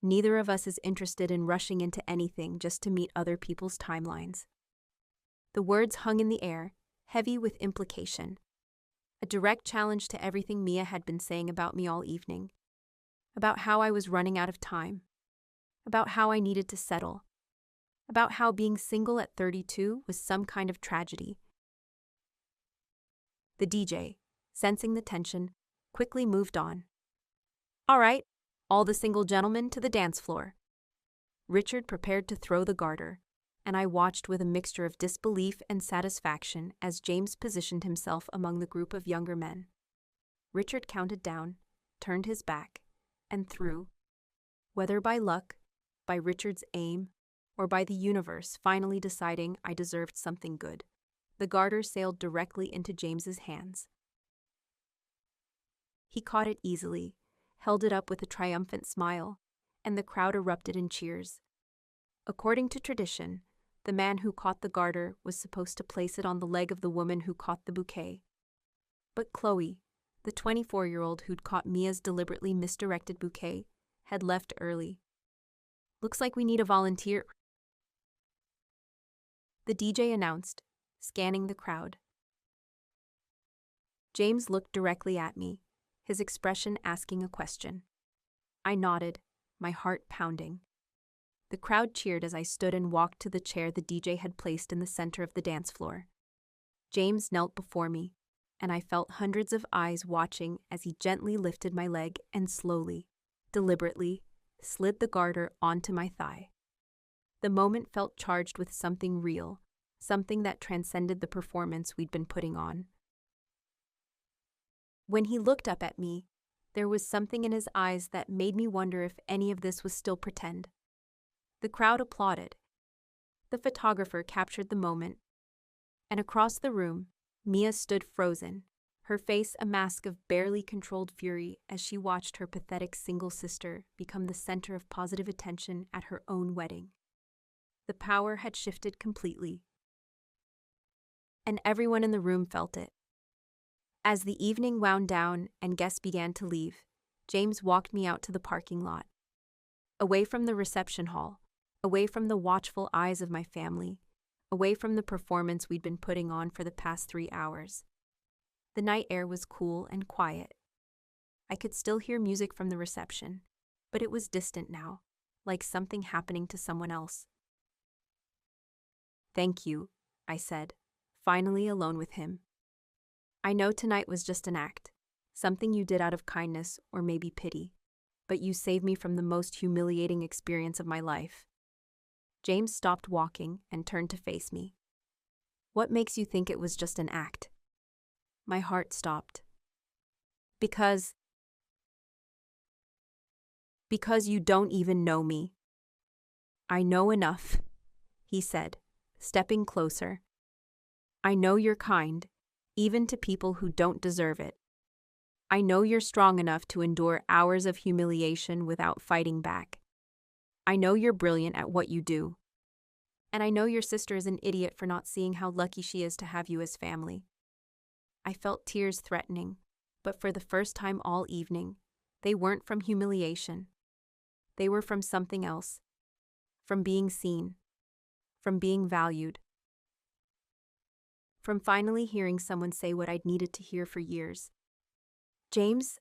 S1: Neither of us is interested in rushing into anything just to meet other people's timelines. The words hung in the air, heavy with implication. A direct challenge to everything Mia had been saying about me all evening. About how I was running out of time. About how I needed to settle. About how being single at 32 was some kind of tragedy. The DJ, sensing the tension, quickly moved on. All right, all the single gentlemen to the dance floor. Richard prepared to throw the garter, and I watched with a mixture of disbelief and satisfaction as James positioned himself among the group of younger men. Richard counted down, turned his back, and threw. Whether by luck, by Richard's aim, or by the universe finally deciding I deserved something good, the garter sailed directly into James's hands. He caught it easily, held it up with a triumphant smile, and the crowd erupted in cheers. According to tradition, the man who caught the garter was supposed to place it on the leg of the woman who caught the bouquet. But Chloe, the 24-year-old who'd caught Mia's deliberately misdirected bouquet, had left early. Looks like we need a volunteer, the DJ announced, scanning the crowd. James looked directly at me, his expression asking a question. I nodded, my heart pounding. The crowd cheered as I stood and walked to the chair the DJ had placed in the center of the dance floor. James knelt before me, and I felt hundreds of eyes watching as he gently lifted my leg and slowly, deliberately, slid the garter onto my thigh. The moment felt charged with something real, something that transcended the performance we'd been putting on. When he looked up at me, there was something in his eyes that made me wonder if any of this was still pretend. The crowd applauded. The photographer captured the moment. And across the room, Mia stood frozen, her face a mask of barely controlled fury as she watched her pathetic single sister become the center of positive attention at her own wedding. The power had shifted completely. And everyone in the room felt it. As the evening wound down and guests began to leave, James walked me out to the parking lot. Away from the reception hall, away from the watchful eyes of my family, away from the performance we'd been putting on for the past 3 hours. The night air was cool and quiet. I could still hear music from the reception, but it was distant now, like something happening to someone else. Thank you, I said, finally alone with him. I know tonight was just an act, something you did out of kindness or maybe pity, but you saved me from the most humiliating experience of my life. James stopped walking and turned to face me. What makes you think it was just an act? My heart stopped. Because Because you don't even know me. I know enough, he said, stepping closer. I know you're kind, even to people who don't deserve it. I know you're strong enough to endure hours of humiliation without fighting back. I know you're brilliant at what you do. And I know your sister is an idiot for not seeing how lucky she is to have you as family. I felt tears threatening, but for the first time all evening, they weren't from humiliation. They were from something else. From being seen. From being valued. From finally hearing someone say what I'd needed to hear for years. James,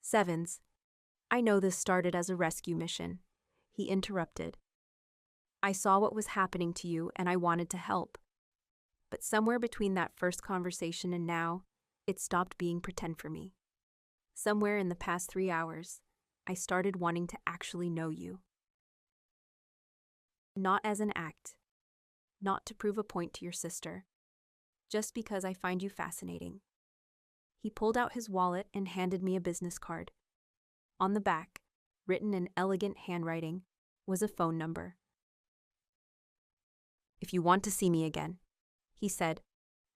S1: Sevens, I know this started as a rescue mission, he interrupted. I saw what was happening to you and I wanted to help. But somewhere between that first conversation and now, it stopped being pretend for me. Somewhere in the past 3 hours, I started wanting to actually know you. Not as an act, not to prove a point to your sister, just because I find you fascinating. He pulled out his wallet and handed me a business card. On the back, written in elegant handwriting, was a phone number. If you want to see me again, he said,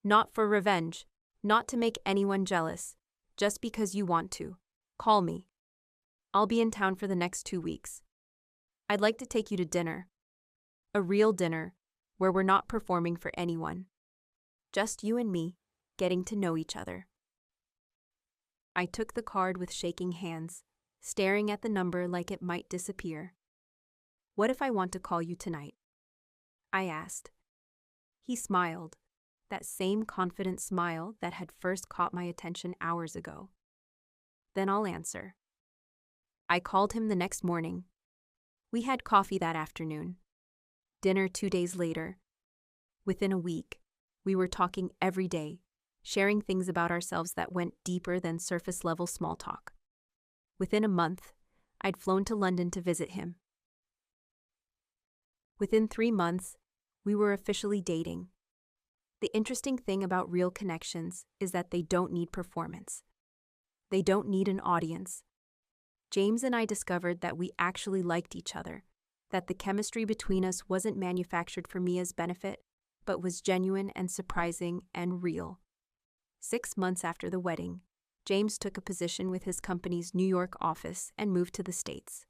S1: not for revenge, not to make anyone jealous, just because you want to, call me. I'll be in town for the next 2 weeks. I'd like to take you to dinner. A real dinner, where we're not performing for anyone. Just you and me, getting to know each other. I took the card with shaking hands, staring at the number like it might disappear. What if I want to call you tonight? I asked. He smiled, that same confident smile that had first caught my attention hours ago. Then I'll answer. I called him the next morning. We had coffee that afternoon. Dinner 2 days later. Within a week, we were talking every day, sharing things about ourselves that went deeper than surface-level small talk. Within a month, I'd flown to London to visit him. Within 3 months, we were officially dating. The interesting thing about real connections is that they don't need performance. They don't need an audience. James and I discovered that we actually liked each other, that the chemistry between us wasn't manufactured for Mia's benefit, but was genuine and surprising and real. 6 months after the wedding, James took a position with his company's New York office and moved to the States.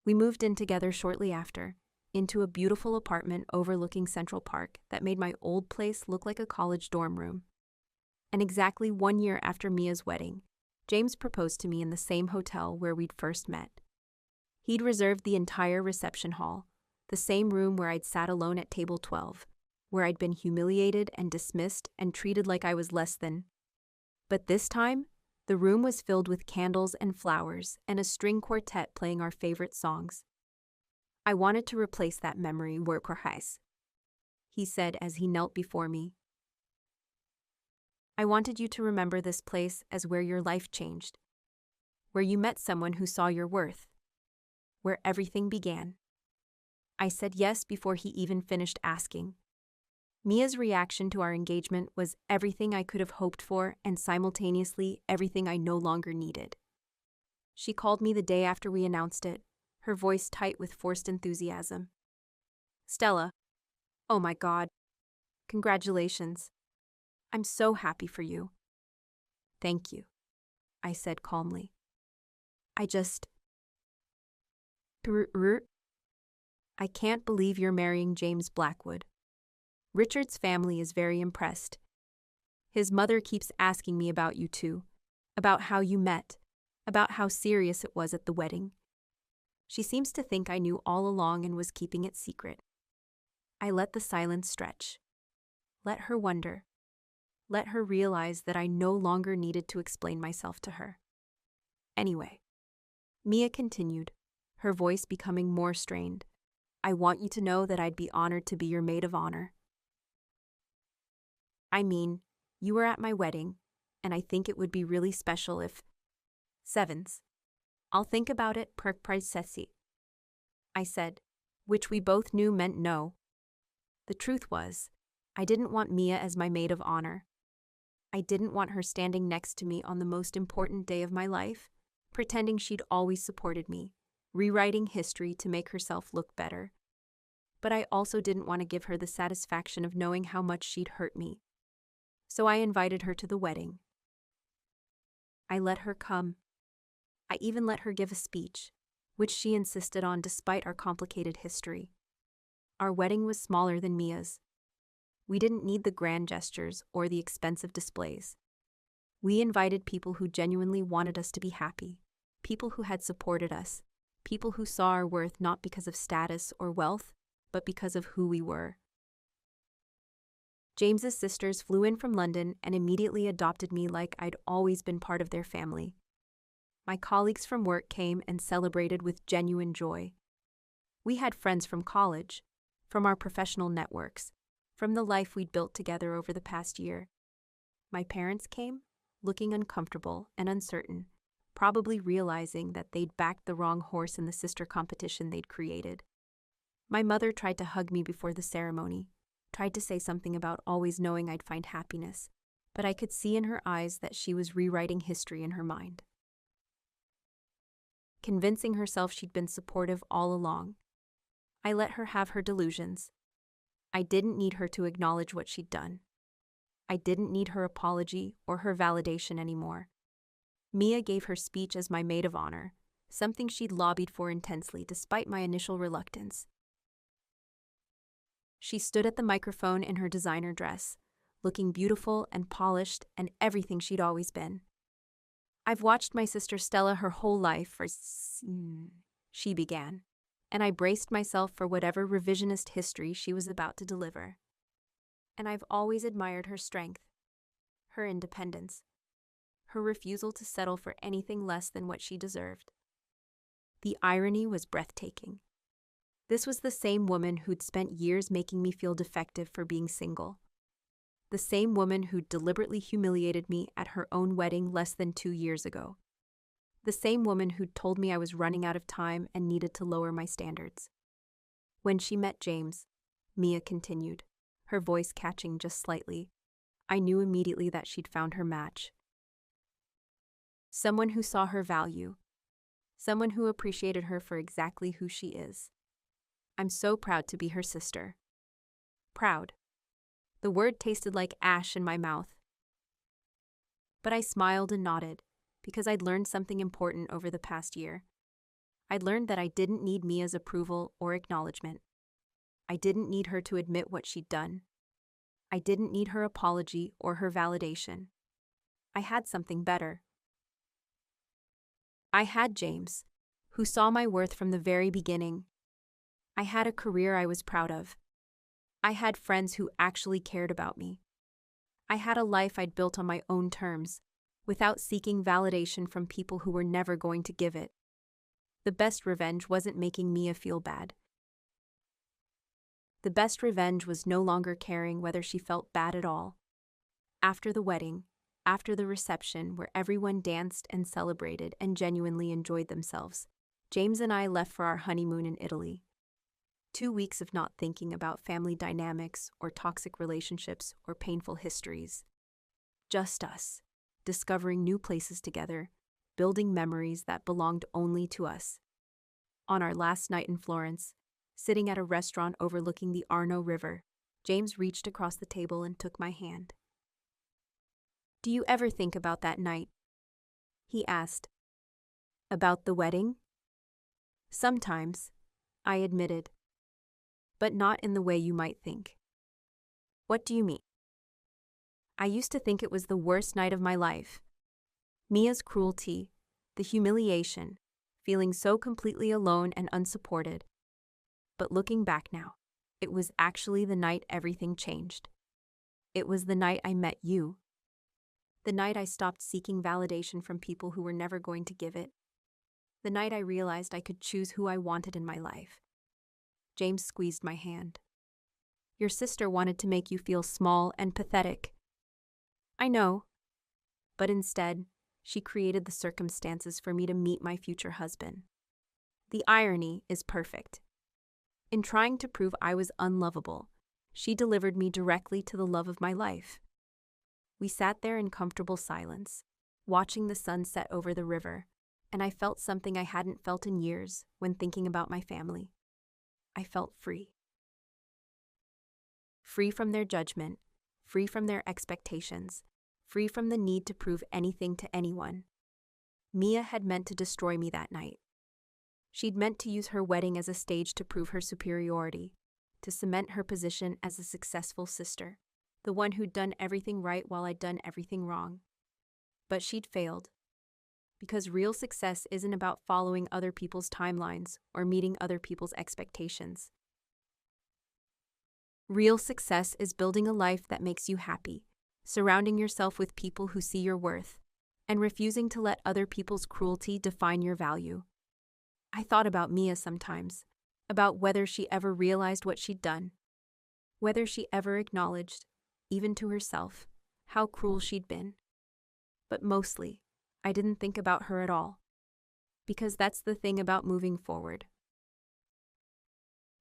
S1: We moved in together shortly after, into a beautiful apartment overlooking Central Park that made my old place look like a college dorm room. And exactly 1 year after Mia's wedding, James proposed to me in the same hotel where we'd first met. He'd reserved the entire reception hall, the same room where I'd sat alone at table 12, where I'd been humiliated and dismissed and treated like I was less than. But this time, the room was filled with candles and flowers and a string quartet playing our favorite songs. I wanted to replace that memory, Workhorheis, he said as he knelt before me. I wanted you to remember this place as where your life changed, where you met someone who saw your worth, where everything began. I said yes before he even finished asking. Mia's reaction to our engagement was everything I could have hoped for and simultaneously everything I no longer needed. She called me the day after we announced it, her voice tight with forced enthusiasm. Stella, oh my God, congratulations. I'm so happy for you. Thank you, I said calmly. I can't believe you're marrying James Blackwood. Richard's family is very impressed. His mother keeps asking me about you two, about how you met, about how serious it was at the wedding. She seems to think I knew all along and was keeping it secret. I let the silence stretch. Let her wonder. Let her realize that I no longer needed to explain myself to her. Anyway, Mia continued, her voice becoming more strained. I want you to know that I'd be honored to be your maid of honor. I mean, you were at my wedding, and I think it would be really special if... Sevens. I'll think about it, per princessi, I said, which we both knew meant no. The truth was, I didn't want Mia as my maid of honor. I didn't want her standing next to me on the most important day of my life, pretending she'd always supported me, rewriting history to make herself look better. But I also didn't want to give her the satisfaction of knowing how much she'd hurt me. So I invited her to the wedding. I let her come. I even let her give a speech, which she insisted on despite our complicated history. Our wedding was smaller than Mia's. We didn't need the grand gestures or the expensive displays. We invited people who genuinely wanted us to be happy, people who had supported us, people who saw our worth not because of status or wealth, but because of who we were. James's sisters flew in from London and immediately adopted me like I'd always been part of their family. My colleagues from work came and celebrated with genuine joy. We had friends from college, from our professional networks, from the life we'd built together over the past year. My parents came, looking uncomfortable and uncertain, probably realizing that they'd backed the wrong horse in the sister competition they'd created. My mother tried to hug me before the ceremony, tried to say something about always knowing I'd find happiness, but I could see in her eyes that she was rewriting history in her mind. Convincing herself she'd been supportive all along, I let her have her delusions. I didn't need her to acknowledge what she'd done. I didn't need her apology or her validation anymore. Mia gave her speech as my maid of honor, something she'd lobbied for intensely despite my initial reluctance. She stood at the microphone in her designer dress, looking beautiful and polished and everything she'd always been. I've watched my sister Stella her whole life she began, and I braced myself for whatever revisionist history she was about to deliver. And I've always admired her strength, her independence, her refusal to settle for anything less than what she deserved. The irony was breathtaking. This was the same woman who'd spent years making me feel defective for being single. The same woman who'd deliberately humiliated me at her own wedding less than 2 years ago. The same woman who'd told me I was running out of time and needed to lower my standards. When she met James, Mia continued, her voice catching just slightly, I knew immediately that she'd found her match. Someone who saw her value. Someone who appreciated her for exactly who she is. I'm so proud to be her sister. Proud. The word tasted like ash in my mouth. But I smiled and nodded, because I'd learned something important over the past year. I'd learned that I didn't need Mia's approval or acknowledgement. I didn't need her to admit what she'd done. I didn't need her apology or her validation. I had something better. I had James, who saw my worth from the very beginning. I had a career I was proud of. I had friends who actually cared about me. I had a life I'd built on my own terms, without seeking validation from people who were never going to give it. The best revenge wasn't making Mia feel bad. The best revenge was no longer caring whether she felt bad at all. After the wedding, after the reception where everyone danced and celebrated and genuinely enjoyed themselves, James and I left for our honeymoon in Italy. 2 weeks of not thinking about family dynamics or toxic relationships or painful histories. Just us, discovering new places together, building memories that belonged only to us. On our last night in Florence, sitting at a restaurant overlooking the Arno River, James reached across the table and took my hand. Do you ever think about that night? He asked. About the wedding? Sometimes, I admitted. But not in the way you might think. What do you mean? I used to think it was the worst night of my life. Mia's cruelty, the humiliation, feeling so completely alone and unsupported. But looking back now, it was actually the night everything changed. It was the night I met you. The night I stopped seeking validation from people who were never going to give it. The night I realized I could choose who I wanted in my life. James squeezed my hand. Your sister wanted to make you feel small and pathetic. I know. But instead, she created the circumstances for me to meet my future husband. The irony is perfect. In trying to prove I was unlovable, she delivered me directly to the love of my life. We sat there in comfortable silence, watching the sun set over the river, and I felt something I hadn't felt in years when thinking about my family. I felt free. Free from their judgment, free from their expectations, free from the need to prove anything to anyone. Mia had meant to destroy me that night. She'd meant to use her wedding as a stage to prove her superiority, to cement her position as a successful sister, the one who'd done everything right while I'd done everything wrong. But she'd failed. Because real success isn't about following other people's timelines or meeting other people's expectations. Real success is building a life that makes you happy, surrounding yourself with people who see your worth, and refusing to let other people's cruelty define your value. I thought about Mia sometimes, about whether she ever realized what she'd done, whether she ever acknowledged, even to herself, how cruel she'd been. But mostly, I didn't think about her at all, because that's the thing about moving forward.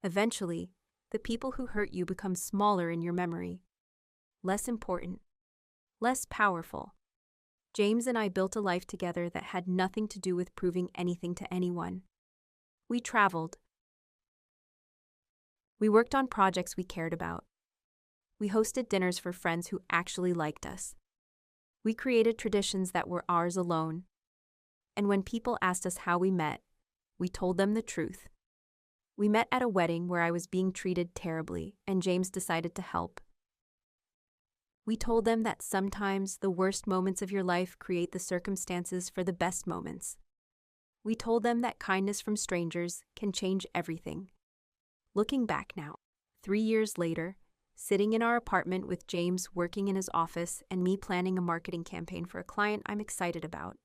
S1: Eventually, the people who hurt you become smaller in your memory, less important, less powerful. James and I built a life together that had nothing to do with proving anything to anyone. We traveled. We worked on projects we cared about. We hosted dinners for friends who actually liked us. We created traditions that were ours alone. And when people asked us how we met, we told them the truth. We met at a wedding where I was being treated terribly, and James decided to help. We told them that sometimes the worst moments of your life create the circumstances for the best moments. We told them that kindness from strangers can change everything. Looking back now, 3 years later, sitting in our apartment with James working in his office and me planning a marketing campaign for a client I'm excited about,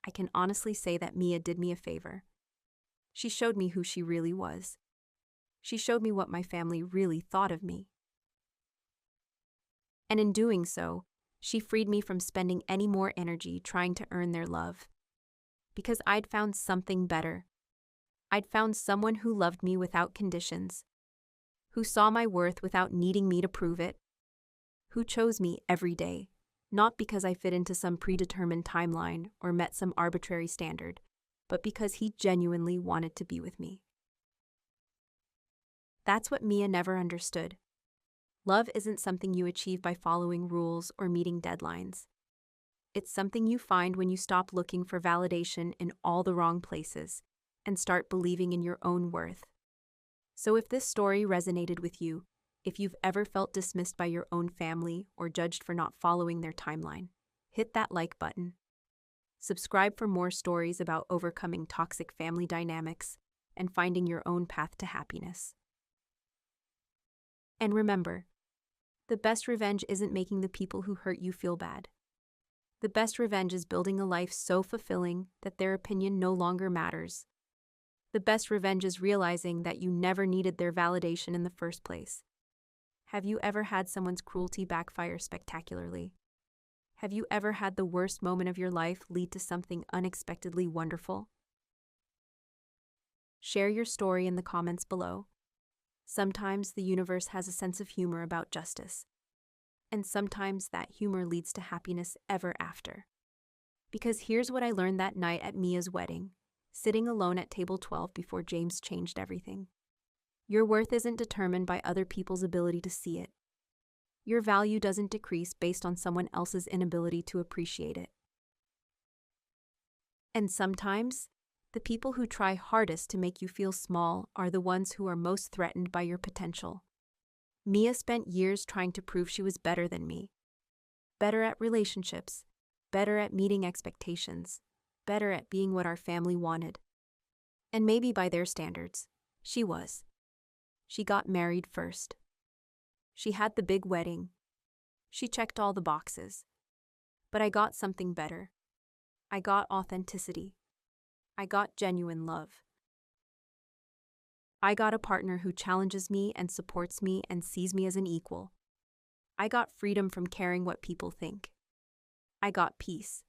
S1: I can honestly say that Mia did me a favor. She showed me who she really was. She showed me what my family really thought of me. And in doing so, she freed me from spending any more energy trying to earn their love. Because I'd found something better. I'd found someone who loved me without conditions, who saw my worth without needing me to prove it, who chose me every day, not because I fit into some predetermined timeline or met some arbitrary standard, but because he genuinely wanted to be with me. That's what Mia never understood. Love isn't something you achieve by following rules or meeting deadlines. It's something you find when you stop looking for validation in all the wrong places and start believing in your own worth. So if this story resonated with you, if you've ever felt dismissed by your own family or judged for not following their timeline, hit that like button. Subscribe for more stories about overcoming toxic family dynamics and finding your own path to happiness. And remember, the best revenge isn't making the people who hurt you feel bad. The best revenge is building a life so fulfilling that their opinion no longer matters. The best revenge is realizing that you never needed their validation in the first place. Have you ever had someone's cruelty backfire spectacularly? Have you ever had the worst moment of your life lead to something unexpectedly wonderful? Share your story in the comments below. Sometimes the universe has a sense of humor about justice, and sometimes that humor leads to happiness ever after. Because here's what I learned that night at Mia's wedding, sitting alone at table 12 before James changed everything. Your worth isn't determined by other people's ability to see it. Your value doesn't decrease based on someone else's inability to appreciate it. And sometimes, the people who try hardest to make you feel small are the ones who are most threatened by your potential. Mia spent years trying to prove she was better than me. Better at relationships, better at meeting expectations, better at being what our family wanted. And maybe by their standards, she was. She got married first. She had the big wedding. She checked all the boxes. But I got something better. I got authenticity. I got genuine love. I got a partner who challenges me and supports me and sees me as an equal. I got freedom from caring what people think. I got peace.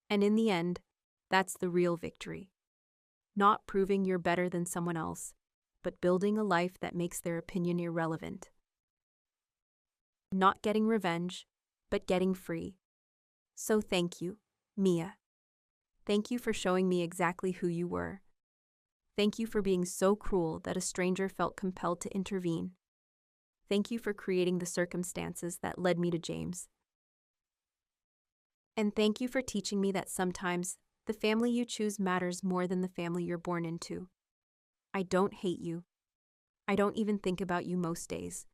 S1: And in the end, that's the real victory. Not proving you're better than someone else, but building a life that makes their opinion irrelevant. Not getting revenge, but getting free. So thank you, Mia. Thank you for showing me exactly who you were. Thank you for being so cruel that a stranger felt compelled to intervene. Thank you for creating the circumstances that led me to James. And thank you for teaching me that sometimes the family you choose matters more than the family you're born into. I don't hate you. I don't even think about you most days.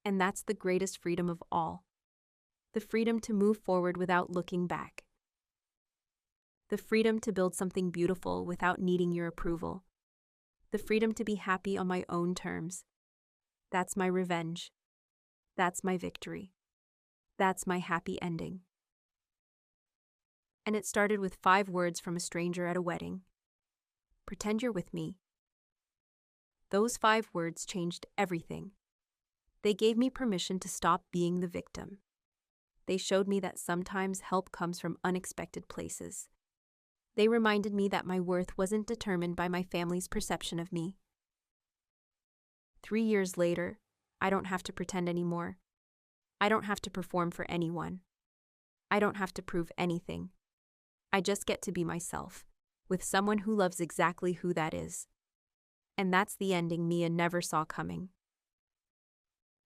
S1: And that's the greatest freedom of all. The freedom to move forward without looking back. The freedom to build something beautiful without needing your approval. The freedom to be happy on my own terms. That's my revenge. That's my victory. That's my happy ending. And it started with 5 words from a stranger at a wedding. Pretend you're with me. Those 5 words changed everything. They gave me permission to stop being the victim. They showed me that sometimes help comes from unexpected places. They reminded me that my worth wasn't determined by my family's perception of me. 3 years later, I don't have to pretend anymore. I don't have to perform for anyone. I don't have to prove anything. I just get to be myself, with someone who loves exactly who that is. And that's the ending Mia never saw coming.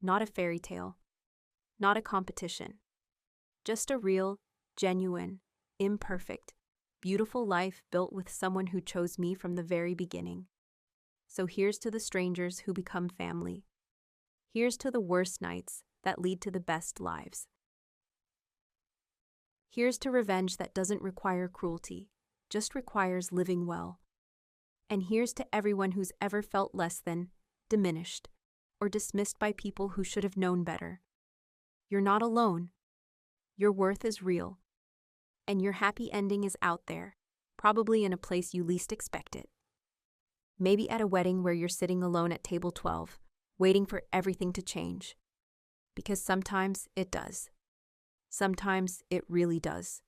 S1: Not a fairy tale. Not a competition. Just a real, genuine, imperfect, beautiful life built with someone who chose me from the very beginning. So here's to the strangers who become family. Here's to the worst nights that lead to the best lives. Here's to revenge that doesn't require cruelty, just requires living well. And here's to everyone who's ever felt less than, diminished, or dismissed by people who should have known better. You're not alone. Your worth is real. And your happy ending is out there, probably in a place you least expect it. Maybe at a wedding where you're sitting alone at table 12, waiting for everything to change. Because sometimes it does. Sometimes it really does.